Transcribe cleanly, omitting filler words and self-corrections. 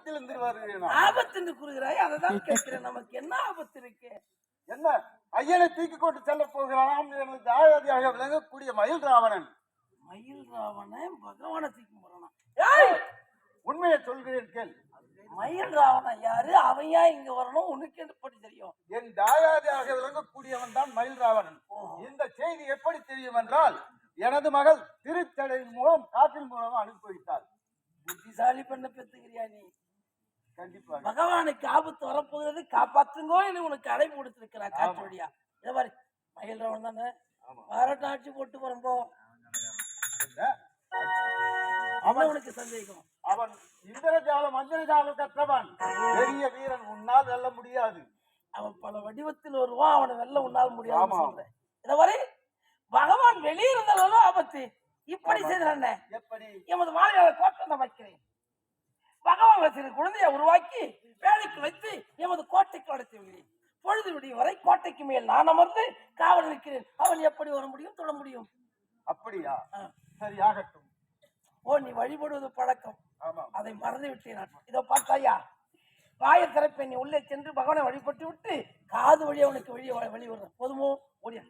ஆபத்தில் இருந்து வருகிறேன். ஆபத்து என்று கூறுகிறாய், அதைதான் கேட்கிறேன். நமக்கு என்ன ஆபத்து இருக்கு? என்ன ஐயனை தூக்கி கொண்டு செல்ல போகிறானாம் எனது தாயாதியாக விளங்கக்கூடிய மயில் ராவணன். மயில் ராவணன் பகவானை தூக்கி போறானா? உண்மையை சொல்கிறேன் கேள். மயில் ராவணன் யாரு? அவன் ஏன் இங்க வரணும்? உனக்கு எப்படி தெரியும்? என் தாயாதியாக விளங்கக்கூடியவன் தான் மயில் ராவணன். இந்த செய்தி எப்படி தெரியும் என்றால், எனது மகள் திருச்சடையின் மூலம் காற்றின் மூலமா அனுப்பி வைத்தாள். புத்திசாலி பண்ண பெற்றுக்கிறியா நீ? கண்டிப்பா. பகவானுக்கு ஆபத்து வரப்போகிறது, காப்பாற்றுங்கோ என்று உனக்கு அழைப்பு கொடுத்திருக்கிறார் காற்று வழியா. இதை மாதிரி மயில் ராவணன் தானே பாராட்டு ஆட்சி போட்டு வரம்போ அவனுக்கு சந்தேகம். அவன் இந்திரஜாலம் அஞ்சனஜாலம் கற்றவன், பெரிய வீரன், உன்னால் வெல்ல முடியாது. அவன் பல வடிவத்தில் வருவான், அவனை வெல்ல உன்னால் முடியாது சொல்றேன். இதை வரை பகவான் வெளியே இருந்தாலும் ஆபத்து. இப்படி செய்த எப்படி? எமது மாநில கோட்டை வைக்கிறேன். பகவான் வச்சிருக்க குழந்தையை உருவாக்கி வேலைக்கு வைத்து எமது கோட்டைக்கு அடைத்து விடுகிறேன். பொழுது விடியும் வரை கோட்டைக்கு மேல் நான் அமர்ந்து காவல் இருக்கிறேன். அவன் எப்படி வர முடியும், தொட முடியும்? அப்படியா? சரி, ஆகட்டும். ஓ, நீ வழிபடுவது பழக்கம், அதை மறந்து விட்டேன். இதோ பார்த்தாயா, வாய திறப்பை நீ உள்ளே சென்று பகவானை வழிபட்டு விட்டு காது வழி அவனுக்கு வழி வழி வர்ற போதுமோ? ஓடியா.